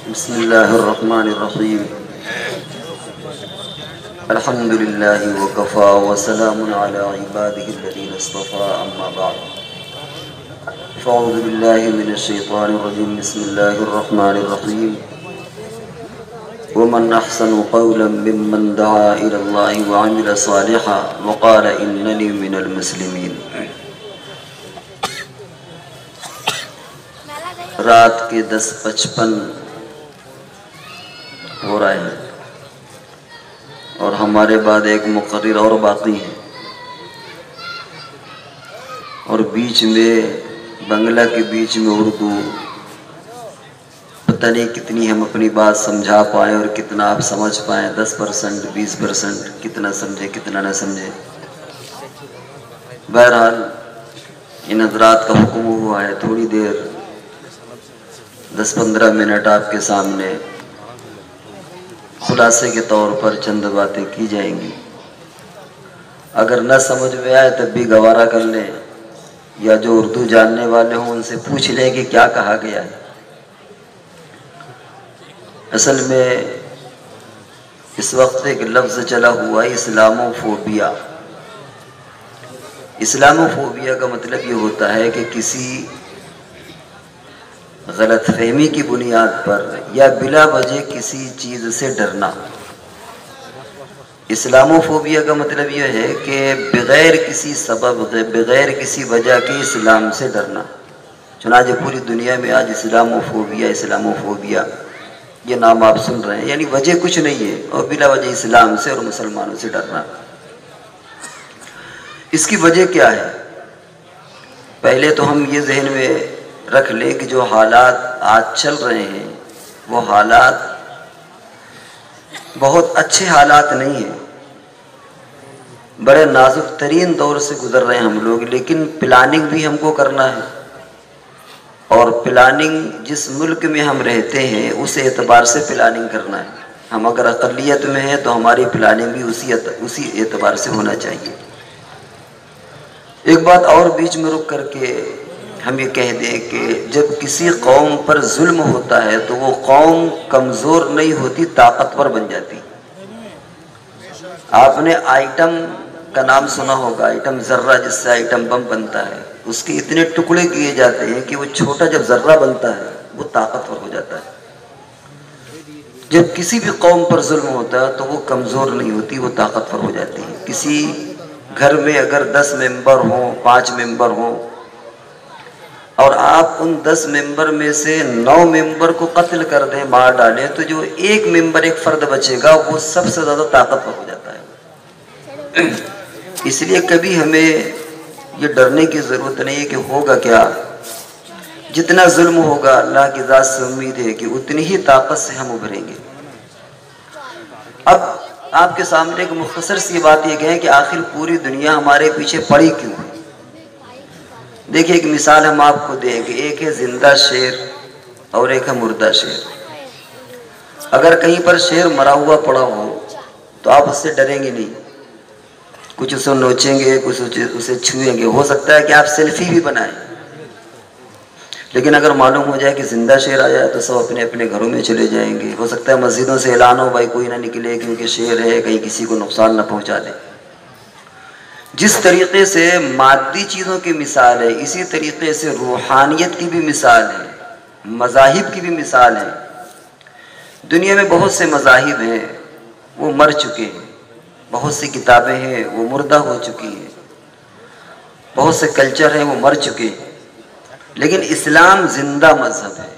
بسم الله الرحمن الرحيم. الحمد لله وكفى وسلام على عباده الذين اصطفى، أما بعد فأعوذ بالله من الشيطان الرجيم. بسم الله الرحمن الرحيم. ومن أحسن قولا ممن دعا إلى الله وعمل صالحا وقال إنني من المسلمين. رات کے 10:55 ہو رہا ہے اور ہمارے بعد ایک مقرر اور باقی ہے، اور بیچ میں بنگلہ کے بیچ میں اردو. پتہ نہیں کتنی ہم اپنی بات سمجھا پائیں اور کتنا آپ سمجھ پائیں. 10%، 20%، کتنا سمجھے کتنا نہ سمجھے. بہرحال ان حضرات کا حکم ہوا ہے تھوڑی دیر 10-15 منٹ آپ کے سامنے خلاصے کے طور پر چند باتیں کی جائیں گی. اگر نہ سمجھ میں آئے تب بھی گوارا کر لیں، یا جو اردو جاننے والے ہوں ان سے پوچھ لیں کہ کیا کہا گیا ہے. اصل میں اس وقت ایک لفظ چلا ہوا ہے اسلامو فوبیا. اسلامو فوبیا کا مطلب یہ ہوتا ہے کہ کسی غلط فہمی کی بنیاد پر یا بلا وجہ کسی چیز سے ڈرنا. اسلامو فوبیا کا مطلب یہ ہے کہ بغیر کسی سبب بغیر کسی وجہ کے اسلام سے ڈرنا. چنانچہ پوری دنیا میں آج اسلامو فوبیا یہ نام آپ سن رہے ہیں، یعنی وجہ کچھ نہیں ہے اور بلا وجہ اسلام سے اور مسلمانوں سے ڈرنا. اس کی وجہ کیا ہے؟ پہلے تو ہم یہ ذہن میں رکھ لیں کہ جو حالات آج چل رہے ہیں وہ حالات بہت اچھے حالات نہیں ہیں. بڑے نازک ترین دور سے گزر رہے ہیں ہم لوگ، لیکن پلاننگ بھی ہم کو کرنا ہے، اور پلاننگ جس ملک میں ہم رہتے ہیں اس اعتبار سے پلاننگ کرنا ہے. ہم اگر اقلیت میں ہیں تو ہماری پلاننگ بھی اسی اعتبار سے ہونا چاہیے. ایک بات اور بیچ میں رک کر کے ہم یہ کہہ دیں کہ جب کسی قوم پر ظلم ہوتا ہے تو وہ قوم کمزور نہیں ہوتی، طاقتور بن جاتی. آپ نے آئٹم کا نام سنا ہوگا، آئٹم ذرہ، جس سے آئٹم بم بنتا ہے. اس کے اتنے ٹکڑے کیے جاتے ہیں کہ وہ چھوٹا جب ذرہ بنتا ہے وہ طاقتور ہو جاتا ہے. جب کسی بھی قوم پر ظلم ہوتا ہے تو وہ کمزور نہیں ہوتی، وہ طاقتور ہو جاتی ہے. کسی گھر میں اگر 10 ممبر ہوں، 5 ممبر ہوں، اور آپ ان 10 ممبر میں سے 9 ممبر کو قتل کر دیں، مار ڈالیں، تو جو ایک ممبر، ایک فرد بچے گا وہ سب سے زیادہ طاقتور ہو جاتا ہے. اس لیے کبھی ہمیں یہ ڈرنے کی ضرورت نہیں ہے کہ ہوگا کیا. جتنا ظلم ہوگا اللہ کی ذات سے امید ہے کہ اتنی ہی طاقت سے ہم ابھریں گے. اب آپ کے سامنے ایک مختصر سی بات یہ کہیں کہ آخر پوری دنیا ہمارے پیچھے پڑی کیوں ہے. دیکھیں ایک مثال ہم آپ کو دیں کہ ایک ہے زندہ شیر اور ایک ہے مردہ شیر. اگر کہیں پر شیر مرا ہوا پڑا ہو تو آپ اس سے ڈریں گے نہیں، کچھ اسے نوچیں گے، کچھ اسے چھوئیں گے، ہو سکتا ہے کہ آپ سیلفی بھی بنائیں. لیکن اگر معلوم ہو جائے کہ زندہ شیر آ جائے تو سب اپنے اپنے گھروں میں چلے جائیں گے. ہو سکتا ہے مسجدوں سے اعلان ہو بھائی کوئی نہ نکلے کیونکہ شیر ہے، کہیں کسی کو نقصان نہ پہنچا دے. جس طریقے سے مادی چیزوں کی مثال ہے اسی طریقے سے روحانیت کی بھی مثال ہے، مذاہب کی بھی مثال ہے. دنیا میں بہت سے مذاہب ہیں وہ مر چکے ہیں، بہت سی کتابیں ہیں وہ مردہ ہو چکی ہیں، بہت سے کلچر ہیں وہ مر چکے ہیں، لیکن اسلام زندہ مذہب ہے.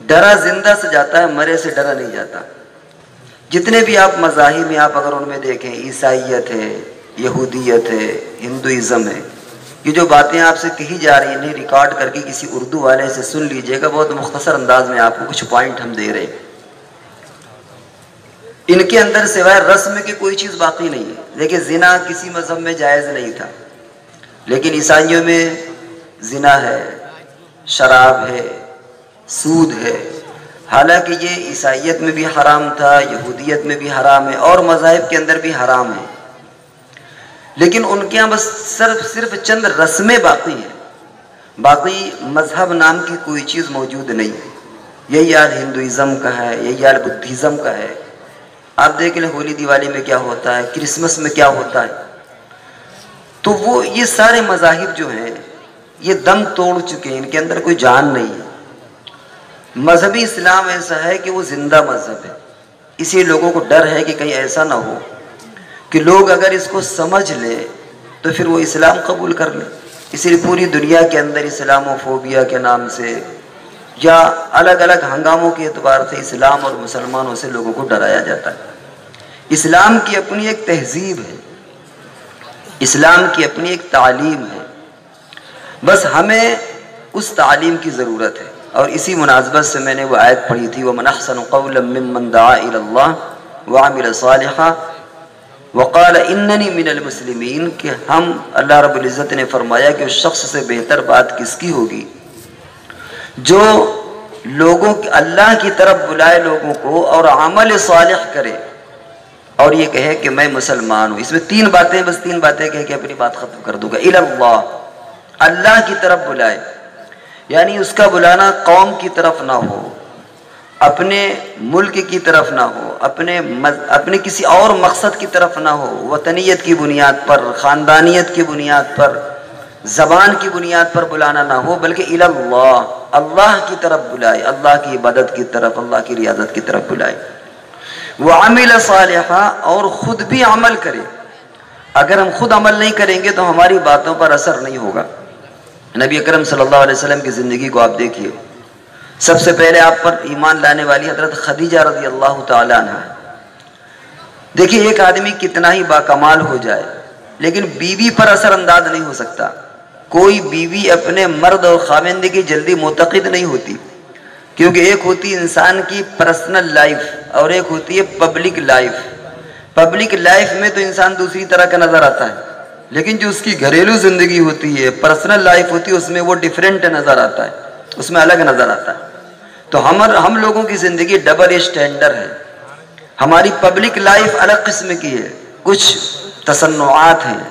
ڈرا زندہ سے جاتا ہے، مرے سے ڈرا نہیں جاتا. جتنے بھی آپ مذاہب ہیں آپ اگر ان میں دیکھیں، عیسائیت ہے، یہودیت ہے، ہندوازم ہے، یہ جو باتیں آپ سے کہی جا رہی ہیں انہیں ریکارڈ کر کے کسی اردو والے سے سن لیجئے گا. بہت مختصر انداز میں آپ کو کچھ پوائنٹ ہم دے رہے ہیں. ان کے اندر سوائے رسم کی کوئی چیز باقی نہیں ہے. دیکھیں زنا کسی مذہب میں جائز نہیں تھا، لیکن عیسائیوں میں زنا ہے، شراب ہے، سود ہے. حالانکہ یہ عیسائیت میں بھی حرام تھا، یہودیت میں بھی حرام ہے، اور مذاہب کے اندر بھی حرام ہے. لیکن ان کے یہاں بس صرف چند رسمیں باقی ہیں، باقی مذہب نام کی کوئی چیز موجود نہیں. یہی حال ہندوازم کا ہے، یہی حال بدھزم کا ہے. آپ دیکھ لیں ہولی دیوالی میں کیا ہوتا ہے، کرسمس میں کیا ہوتا ہے. تو وہ یہ سارے مذاہب جو ہیں یہ دم توڑ چکے ہیں، ان کے اندر کوئی جان نہیں ہے. مذہبی اسلام ایسا ہے کہ وہ زندہ مذہب ہے. اسی لوگوں کو ڈر ہے کہ کہیں ایسا نہ ہو کہ لوگ اگر اس کو سمجھ لیں تو پھر وہ اسلام قبول کر لیں. اسی لیے پوری دنیا کے اندر اسلامو فوبیا کے نام سے یا الگ الگ ہنگاموں کے اعتبار سے اسلام اور مسلمانوں سے لوگوں کو ڈرایا جاتا ہے. اسلام کی اپنی ایک تہذیب ہے، اسلام کی اپنی ایک تعلیم ہے، بس ہمیں اس تعلیم کی ضرورت ہے. اور اسی مناسبت سے میں نے وہ آیت پڑھی تھی وَمَنْ أَحْسَنُ قَوْلًا مِّمَّنْ دَعَا إِلَى اللَّهِ وَعَمِلَ صَالِحًا وَقَالَ إِنَّنِي مِنَ الْمُسْلِمِينَ کہ ہم اللہ رب العزت نے فرمایا کہ اس شخص سے بہتر بات کس کی ہوگی جو لوگوں اللہ کی طرف بلائے لوگوں کو اور عمل صالح کرے اور یہ کہے کہ میں مسلمان ہوں. اس میں تین باتیں، بس تین باتیں کہہ کے اپنی بات ختم کر دوں گا. الی اللہ، اللہ کی طرف بلائے، یعنی اس کا بلانا قوم کی طرف نہ ہو، اپنے ملک کی طرف نہ ہو، اپنے کسی اور مقصد کی طرف نہ ہو، وطنیت کی بنیاد پر، خاندانیت کی بنیاد پر، زبان کی بنیاد پر بلانا نہ ہو، بلکہ الی اللہ، اللہ کی طرف بلائے، اللہ کی عبادت کی طرف، اللہ کی ریاضت کی طرف بلائے. وَعَمِلَ صَالِحًا، اور خود بھی عمل کرے. اگر ہم خود عمل نہیں کریں گے تو ہماری باتوں پر اثر نہیں ہوگا. نبی اکرم صلی اللہ علیہ وسلم کی زندگی کو آپ دیکھیے. سب سے پہلے آپ پر ایمان لانے والی حضرت خدیجہ رضی اللہ تعالیٰ عنہ. دیکھیے ایک آدمی کتنا ہی باکمال ہو جائے لیکن بیوی پر اثر انداز نہیں ہو سکتا. کوئی بیوی اپنے مرد اور خاوند کی جلدی معتقد نہیں ہوتی، کیونکہ ایک ہوتی انسان کی پرسنل لائف اور ایک ہوتی ہے پبلک لائف. پبلک لائف میں تو انسان دوسری طرح کا نظر آتا ہے، لیکن جو اس کی گھریلو زندگی ہوتی ہے، پرسنل لائف ہوتی ہے، اس میں وہ ڈیفرنٹ نظر آتا ہے، اس میں الگ نظر آتا ہے. تو ہم لوگوں کی زندگی ڈبل اسٹینڈرڈ ہے. ہماری پبلک لائف الگ قسم کی ہے، کچھ تصنعات ہیں،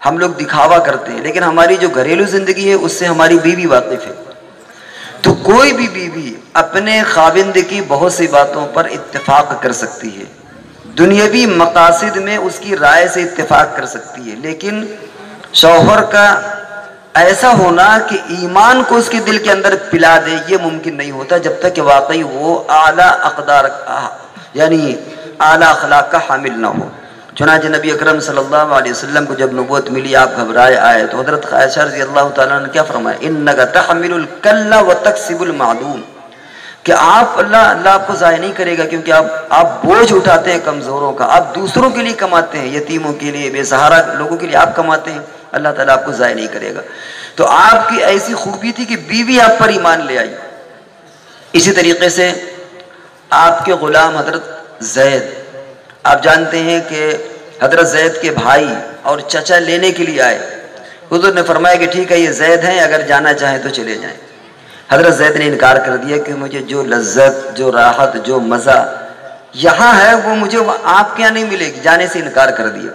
ہم لوگ دکھاوا کرتے ہیں، لیکن ہماری جو گھریلو زندگی ہے اس سے ہماری بیوی واقف ہے. تو کوئی بھی بیوی اپنے خاوند کی بہت سی باتوں پر اتفاق کر سکتی ہے، دنیاوی مقاصد میں اس کی رائے سے اتفاق کر سکتی ہے، لیکن شوہر کا ایسا ہونا کہ ایمان کو اس کے دل کے اندر پلا دے یہ ممکن نہیں ہوتا جب تک کہ واقعی وہ اعلیٰ اقدار یعنی اعلیٰ اخلاق کا حامل نہ ہو. چنانچہ نبی اکرم صلی اللہ علیہ وسلم کو جب نبوت ملی آپ گھبرائے آئے تو حضرت عائشہ رضی اللہ تعالیٰ نے کیا فرمایا؟ انک تحمل الکل وتکسب المعدوم، کہ اللہ آپ کو ضائع نہیں کرے گا، کیونکہ آپ بوجھ اٹھاتے ہیں کمزوروں کا، آپ دوسروں کے لیے کماتے ہیں، یتیموں کے لیے، بے سہارا لوگوں کے لیے آپ کماتے ہیں، اللہ تعالیٰ آپ کو ضائع نہیں کرے گا. تو آپ کی ایسی خوبی تھی کہ بیوی آپ پر ایمان لے آئی. اسی طریقے سے آپ کے غلام حضرت زید، آپ جانتے ہیں کہ حضرت زید کے بھائی اور چچا لینے کے لیے آئے. حضور نے فرمایا کہ ٹھیک ہے یہ زید ہیں، اگر جانا چاہیں تو چلے جائیں. حضرت زید نے انکار کر دیا کہ مجھے جو لذت، جو راحت، جو مزہ یہاں ہے وہ مجھے آپ کے یہاں نہیں ملے گی، جانے سے انکار کر دیا.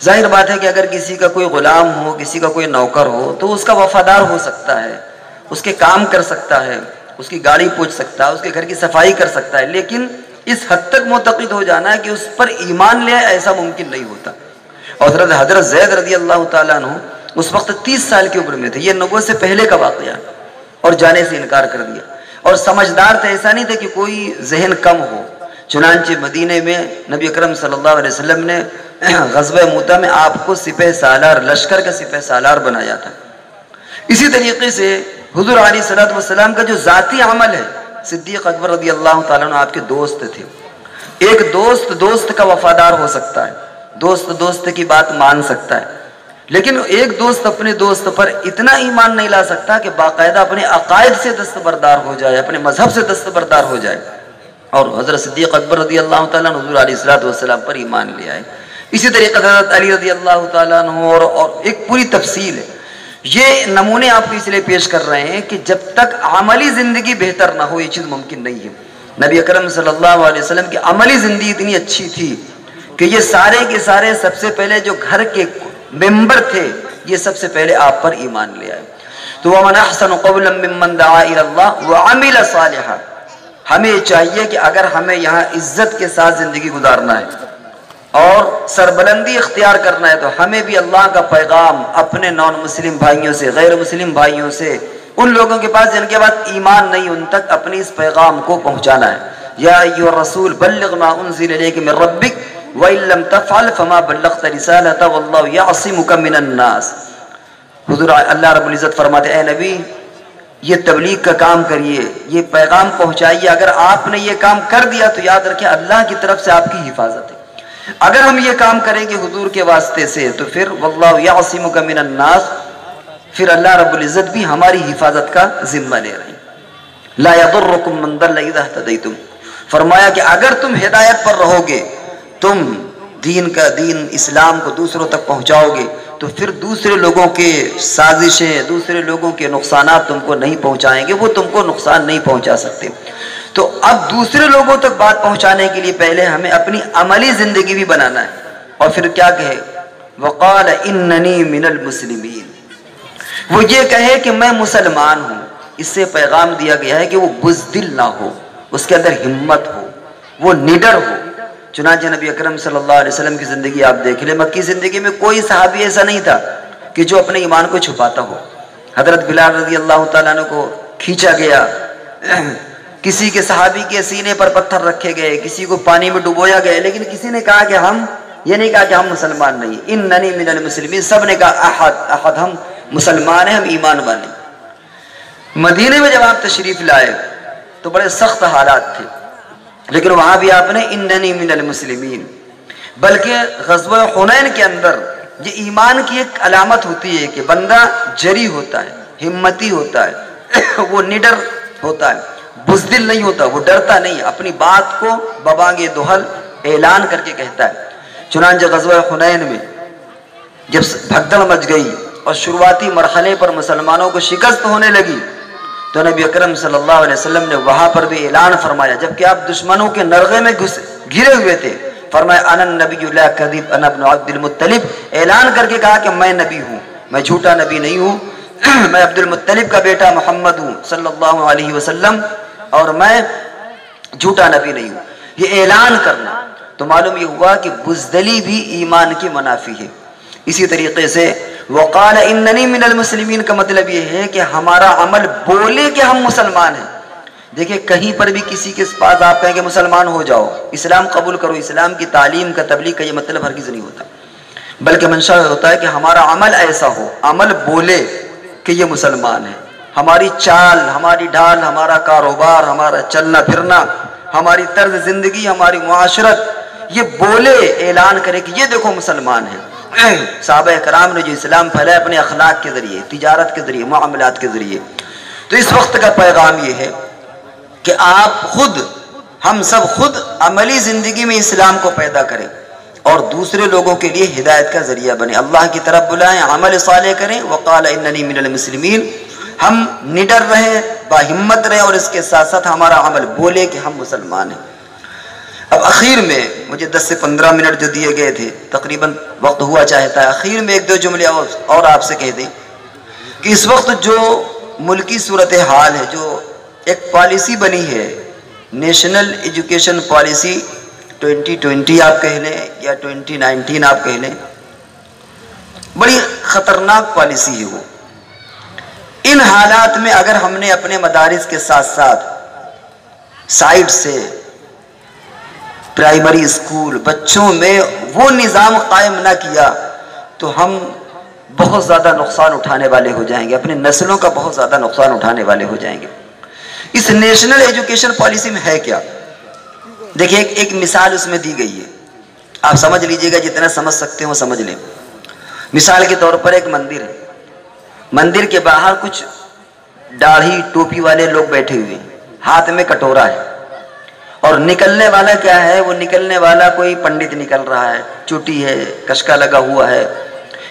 ظاہر بات ہے کہ اگر کسی کا کوئی غلام ہو، کسی کا کوئی نوکر ہو تو اس کا وفادار ہو سکتا ہے، اس کے کام کر سکتا ہے، اس کی گاڑی پوچھ سکتا ہے، اس کے گھر کی صفائی کر سکتا ہے، لیکن اس حد تک معتقد ہو جانا ہے کہ اس پر ایمان لے ایسا ممکن نہیں ہوتا. اور حضرت زید رضی اللہ تعالیٰ عنہ اس وقت 30 سال کی عمر میں تھے، یہ نبوت سے پہلے کا واقعہ، اور جانے سے انکار کر دیا. اور سمجھدار تھے، ایسا نہیں تھا کہ کوئی ذہن کم ہو. چنانچہ مدینے میں نبی اکرم صلی اللہ علیہ وسلم نے غزوہ موتا میں آپ کو سپہ سالار، لشکر کا سپہ سالار بنایا تھا. اسی طریقے سے حضور علیہ السلام کا جو ذاتی عمل ہے، صدیق اکبر رضی اللہ تعالیٰ عنہ آپ کے دوست تھے. ایک دوست کا وفادار ہو سکتا ہے، دوست کی بات مان سکتا ہے، لیکن ایک دوست اپنے دوست پر اتنا ایمان نہیں لا سکتا کہ باقاعدہ اپنے عقائد سے دستبردار ہو جائے، اپنے مذہب سے دستبردار ہو جائے. اور حضرت صدیق اکبر رضی اللہ تعالیٰ عنہ حضور علیہ السلام پر ایمان لے آئے. اسی طریقے حضرت علی رضی اللہ تعالیٰ عنہ اور ایک پوری تفصیل ہے. یہ نمونے آپ کو اس لیے پیش کر رہے ہیں کہ جب تک عملی زندگی بہتر نہ ہو یہ چیز ممکن نہیں ہے. نبی اکرم صلی اللہ علیہ وسلم کی عملی زندگی اتنی اچھی تھی کہ یہ سارے کے سارے سب سے پہلے جو گھر کے ممبر تھے یہ سب سے پہلے آپ پر ایمان لے آئے. تو وَمَنْ أَحْسَنُ قَوْلًا مِّمَّنْ دَعَا إِلَى اللَّهِ وَعَمِلَ صَالِحًا، ہمیں چاہیے کہ اگر ہمیں یہاں عزت کے ساتھ زندگی گزارنا ہے اور سربلندی اختیار کرنا ہے تو ہمیں بھی اللہ کا پیغام اپنے نان مسلم بھائیوں سے، غیر مسلم بھائیوں سے، ان لوگوں کے پاس جن کے پاس ایمان نہیں، ان تک اپنی اس پیغام کو پہنچانا ہے۔ یا ایھا الرسول بلغ ما انزل الیک من ربک وان لم تفعل فما بلغت رسالتہ واللہ یعصمک من الناس۔ حضور اللہ رب العزت فرماتے اے نبی یہ تبلیغ کا کام کریے، یہ پیغام پہنچائیے، اگر آپ نے یہ کام کر دیا تو یاد رکھیں اللہ کی طرف سے آپ کی حفاظت ہے۔ اگر ہم یہ کام کریں گے حضور کے واسطے سے تو پھر واللہ یعصمک من الناس، پھر اللہ رب العزت بھی ہماری حفاظت کا ذمہ لے رہے ہیں۔ لا یضرکم من ضل اذا اہتدیتم، فرمایا کہ اگر تم ہدایت پر رہو گے، تم دین اسلام کو دوسروں تک پہنچاؤ گے تو پھر دوسرے لوگوں کے سازشیں، دوسرے لوگوں کے نقصانات تم کو نہیں پہنچائیں گے، وہ تم کو نقصان نہیں پہنچا سکتے۔ تو اب دوسرے لوگوں تک بات پہنچانے کے لیے پہلے ہمیں اپنی عملی زندگی بھی بنانا ہے۔ اور پھر کیا کہے؟ وقال اننی من المسلمین، وہ یہ کہے کہ میں مسلمان ہوں۔ اس سے پیغام دیا گیا ہے کہ وہ بزدل نہ ہو، اس کے اندر ہمت ہو، وہ نڈر ہو۔ چنانچہ نبی اکرم صلی اللہ علیہ وسلم کی زندگی آپ دیکھ لیں، مکی زندگی میں کوئی صحابی ایسا نہیں تھا کہ جو اپنے ایمان کو چھپاتا ہو۔ حضرت بلال رضی اللہ تعالیٰ عنہ کو کھینچا گیا، کسی کے صحابی کے سینے پر پتھر رکھے گئے، کسی کو پانی میں ڈبویا گیا، لیکن کسی نے کہا کہ ہم یہ نہیں کہا کہ ہم مسلمان نہیں، اننی من المسلمین، سب نے کہا احد، ہم مسلمان ہیں، ہم ایمان والے۔ مدینے میں جب آپ تشریف لائے تو بڑے سخت حالات تھے، لیکن وہاں بھی آپ نے اننی من المسلمین، بلکہ غزوہ حنین کے اندر یہ ایمان کی ایک علامت ہوتی ہے کہ بندہ جری ہوتا ہے، ہمتی ہوتا ہے، وہ نڈر ہوتا ہے، بزدل نہیں ہوتا، وہ ڈرتا نہیں، اپنی بات کو ببانگ دہل اعلان کر کے کہتا ہے۔ چنانچہ غزوہ حنین میں جب بھگدڑ مچ گئی اور شروعاتی مرحلے پر مسلمانوں کو شکست ہونے لگی تو نبی اکرم صلی اللہ علیہ وسلم نے وہاں پر بھی اعلان فرمایا، جبکہ آپ دشمنوں کے نرغے میں گھرے ہوئے تھے، فرمایا انا النبی لا کذب انا ابن عبد المطلب، اعلان کر کے کہا کہ میں نبی ہوں، میں جھوٹا نبی نہیں ہوں، میں عبد المطلب کا بیٹا محمد ہوں صلی اللہ علیہ وسلم، اور میں جھوٹا نبی نہیں ہوں۔ یہ اعلان کرنا تو معلوم یہ ہوا کہ بزدلی بھی ایمان کی منافی ہے۔ اسی طریقے سے وقال اننی من المسلمین کا مطلب یہ ہے کہ ہمارا عمل بولے کہ ہم مسلمان ہیں۔ دیکھیں کہیں پر بھی کسی کے پاس آپ کہیں کہ مسلمان ہو جاؤ، اسلام قبول کرو، اسلام کی تعلیم کا تبلیغ کا یہ مطلب ہرگز نہیں ہوتا، بلکہ منشا ہوتا ہے کہ ہمارا عمل ایسا ہو، عمل بولے کہ یہ مسلمان ہے، ہماری چال، ہماری ڈھال، ہمارا کاروبار، ہمارا چلنا پھرنا، ہماری طرز زندگی، ہماری معاشرت یہ بولے، اعلان کرے کہ یہ دیکھو مسلمان ہے۔ صحابہ کرام نے جو اسلام پھیلایا اپنے اخلاق کے ذریعے، تجارت کے ذریعے، معاملات کے ذریعے۔ تو اس وقت کا پیغام یہ ہے کہ آپ خود، ہم سب خود عملی زندگی میں اسلام کو پیدا کریں اور دوسرے لوگوں کے لیے ہدایت کا ذریعہ بنے، اللہ کی طرف بلائیں، عمل صالح کریں۔ وقال اننی من المسلمین، ہم نڈر رہیں، باہمت رہیں، اور اس کے ساتھ ساتھ ہمارا عمل بولے کہ ہم مسلمان ہیں۔ اب اخیر میں مجھے 10 سے 15 منٹ جو دیے گئے تھے، تقریباً وقت ہوا چاہتا ہے، اخیر میں ایک دو جملے اور آپ سے کہہ دیں کہ اس وقت جو ملکی صورتحال ہے، جو ایک پالیسی بنی ہے، نیشنل ایجوکیشن پالیسی 2020 آپ کہہ لیں یا 2019 آپ کہہ لیں، بڑی خطرناک پالیسی ہے وہ۔ ان حالات میں اگر ہم نے اپنے مدارس کے ساتھ ساتھ سائڈ سے پرائمری اسکول بچوں میں وہ نظام قائم نہ کیا تو ہم بہت زیادہ نقصان اٹھانے والے ہو جائیں گے، اپنے نسلوں کا بہت زیادہ نقصان اٹھانے والے ہو جائیں گے۔ اس نیشنل ایجوکیشن پالیسی میں ہے کیا؟ دیکھیں ایک مثال اس میں دی گئی ہے، آپ سمجھ لیجئے گا، جتنا سمجھ سکتے ہو سمجھ لیں۔ مثال کے طور پر ایک مندر ہے، مندر کے باہر کچھ داڑھی ٹوپی والے لوگ بیٹھے ہوئے ہیں، ہاتھ میں کٹورا ہے، اور نکلنے والا کیا ہے؟ وہ نکلنے والا کوئی پنڈت نکل رہا ہے، چوٹی ہے، کشکا لگا ہوا ہے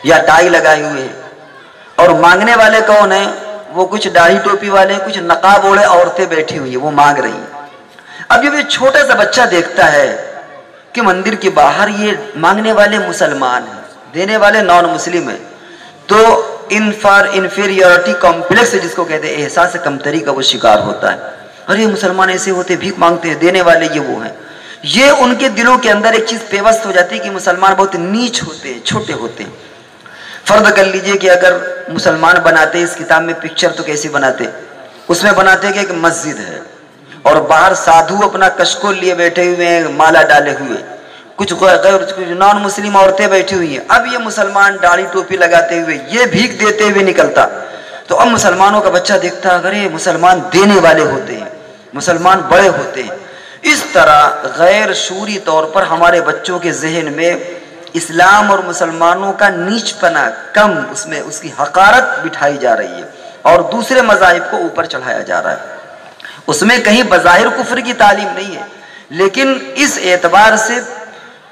یا ٹائی لگائے ہوئے ہے، اور مانگنے والے کون ہیں؟ وہ کچھ داڑھی ٹوپی والے، کچھ نقاب اوڑے عورتیں بیٹھی ہوئی ہیں، وہ مانگ رہی ہیں۔ اب یہ چھوٹا سا بچہ دیکھتا ہے کہ مندر کے باہر یہ مانگنے والے مسلمان ہیں، دینے والے نان مسلم ہیں، تو انفیریورٹی کمپلیکس جس کو کہتے ہیں، احساس کمتری کا وہ شکار ہوتا ہے۔ ارے مسلمان ایسے ہوتے، بھیک مانگتے ہیں، دینے والے یہ وہ ہیں. یہ ان کے دلوں کے اندر ایک چیز پیوست ہو جاتی ہے کہ مسلمان بہت نیچ ہوتے ہیں، چھوٹے ہوتے ہیں. فرض کر لیجئے کہ اگر مسلمان بناتے اس کتاب میں پکچر تو کیسی بناتے؟ اس میں بناتے کہ ایک مسجد ہے اور باہر سادھو اپنا کشکول لیے بیٹھے ہوئے ہیں، مالا ڈالے ہوئے، کچھ نان مسلم عورتیں بیٹھی ہوئی ہیں. اب یہ مسلمان داڑھی ٹوپی لگاتے ہوئے یہ بھیک دیتے ہوئے نکلتا تو اب مسلمانوں کا بچہ دیکھتا اگر یہ مسلمان دینے والے ہوتے ہیں، مسلمان بڑے ہوتے ہیں. اس طرح غیر شعوری طور پر ہمارے بچوں کے ذہن میں اسلام اور مسلمانوں کا نیچ پنا کم، اس میں اس کی حقارت بٹھائی جا رہی ہے اور دوسرے مذاہب کو اوپر چڑھایا جا رہا ہے. اس میں کہیں بظاہر کفر کی تعلیم نہیں ہے، لیکن اس اعتبار سے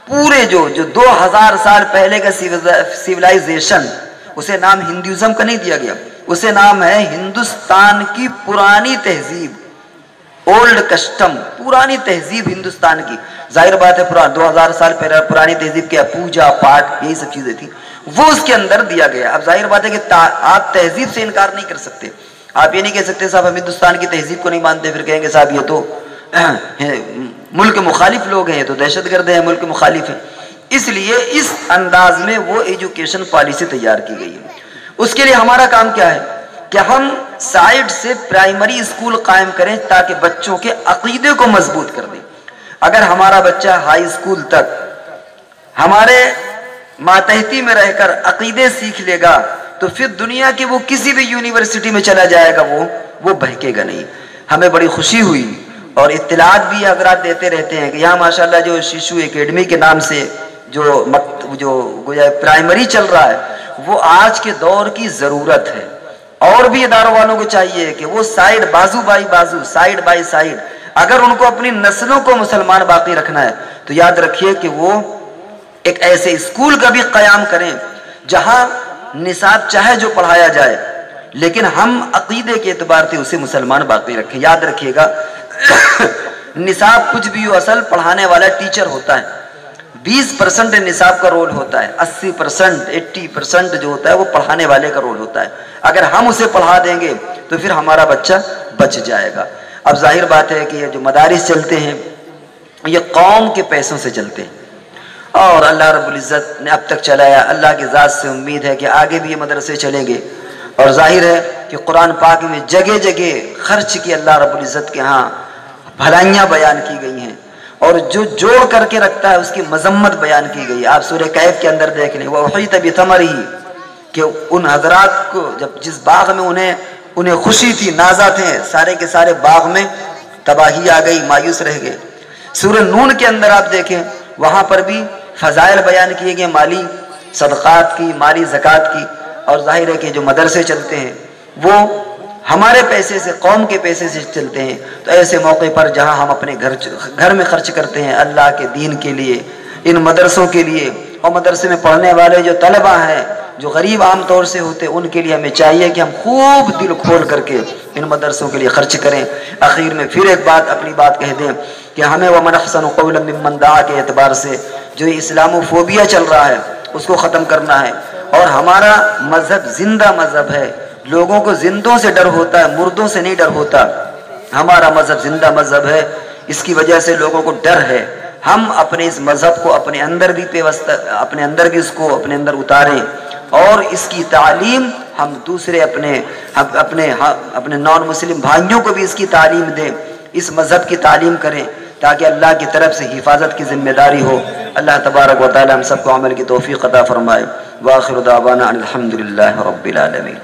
پورے جو 2000 سال پہلے کا سیولائزیشن، اسے نام ہندوازم کا نہیں دیا گیا، اسے نام ہے ہندوستان کی پرانی تہذیب، اولڈ کسٹم، پرانی تہذیب ہندوستان کی. ظاہر بات ہے 2000 سال پہلے پرانی تہذیب کیا؟ پوجا پاٹ یہی سب چیزیں تھیں، وہ اس کے اندر دیا گیا. اب ظاہر بات ہے کہ آپ تہذیب سے انکار نہیں کر سکتے. آپ یہ نہیں کہہ سکتے صاحب ہم ہندوستان کی تہذیب کو نہیں مانتے، پھر کہیں گے صاحب یہ تو ملک مخالف لوگ ہیں، یہ تو دہشت گرد ہیں، ملک مخالف ہیں. اس لیے اس انداز میں وہ ایجوکیشن پالیسی تیار کی گئی ہے. اس کے لیے ہمارا کام کیا ہے کہ ہم سائیڈ سے پرائمری اسکول قائم کریں تاکہ بچوں کے عقیدے کو مضبوط کر دیں. اگر ہمارا بچہ ہائی اسکول تک ہمارے ماتحتی میں رہ کر عقیدے سیکھ لے گا تو پھر دنیا کی وہ کسی بھی یونیورسٹی میں چلا جائے گا وہ بہکے گا نہیں. ہمیں بڑی خوشی ہوئی اور اطلاعات بھی حضرات دیتے رہتے ہیں کہ یہاں ماشاءاللہ جو شیشو اکیڈمی کے نام سے جو پرائمری چل رہا ہے وہ آج کے دور کی ضرورت ہے. اور بھی اداروں والوں کو چاہیے کہ وہ سائیڈ بازو بائی بازو، سائیڈ بائی سائیڈ، اگر ان کو اپنی نسلوں کو مسلمان باقی رکھنا ہے تو یاد رکھیے کہ وہ ایک ایسے اسکول کا بھی قیام کریں جہاں نصاب چاہے جو پڑھایا جائے لیکن ہم عقیدے کے اعتبار سے اسے مسلمان باقی رکھیں. یاد رکھیے گا نصاب کچھ بھی ہو، اصل پڑھانے والا ٹیچر ہوتا ہے. 20% نصاب کا رول ہوتا ہے، 80% 80% جو ہوتا ہے وہ پڑھانے والے کا رول ہوتا ہے. اگر ہم اسے پڑھا دیں گے تو پھر ہمارا بچہ بچ جائے گا. اب ظاہر بات ہے کہ یہ جو مدارس چلتے ہیں یہ قوم کے پیسوں سے چلتے ہیں اور اللہ رب العزت نے اب تک چلایا. اللہ کی ذات سے امید ہے کہ آگے بھی یہ مدرسے چلیں گے اور ظاہر ہے کہ قرآن پاک میں جگہ جگہ خرچ کی اللہ رب العزت کے ہاں بھلائیاں بیان کی گئی ہیں اور جو جوڑ کر کے رکھتا ہے اس کی مذمت بیان کی گئی. آپ سورہ کہف کے اندر دیکھ لیں وَأُحِيطَ بِثَمَرِهِ کہ ان حضرات کو جس باغ میں انہیں خوشی تھی، نازا تھے، سارے کے سارے باغ میں تباہی آ گئی، مایوس رہ گئے. سورہ نون کے اندر آپ دیکھیں وہاں پر بھی فضائل بیان کیے گئے، مالی صدقات کی، مالی زکوٰۃ کی. اور ظاہر ہے کہ جو مدرسے چلتے ہیں وہ ہمارے پیسے سے، قوم کے پیسے سے چلتے ہیں. تو ایسے موقع پر جہاں ہم اپنے گھر میں خرچ کرتے ہیں اللہ کے دین کے لیے، ان مدرسوں کے لیے، اور مدرسے میں پڑھنے والے جو طلبہ ہیں جو غریب عام طور سے ہوتے ان کے لیے ہمیں چاہیے کہ ہم خوب دل کھول کر کے ان مدرسوں کے لیے خرچ کریں. آخر میں پھر ایک بات اپنی بات کہہ دیں کہ ہمیں وَمَنْ أَحْسَنُ قَوْلًا مِّمَّنْ دَعَا کے اعتبار سے جو اسلامو فوبیا چل رہا ہے اس کو ختم کرنا ہے. اور ہمارا مذہب زندہ مذہب ہے، لوگوں کو زندوں سے ڈر ہوتا ہے، مردوں سے نہیں ڈر ہوتا. ہمارا مذہب زندہ مذہب ہے، اس کی وجہ سے لوگوں کو ڈر ہے. ہم اپنے اس مذہب کو اپنے اندر بھی اس کو اپنے اندر اتاریں اور اس کی تعلیم ہم دوسرے اپنے نان مسلم بھائیوں کو بھی اس کی تعلیم دیں، اس مذہب کی تعلیم کریں تاکہ اللہ کی طرف سے حفاظت کی ذمہ داری ہو. اللہ تبارک و تعالی ہم سب کو عمل کی توفیق عطا فرمائے. وآخر دعوانا ان الحمد للہ رب العالمین.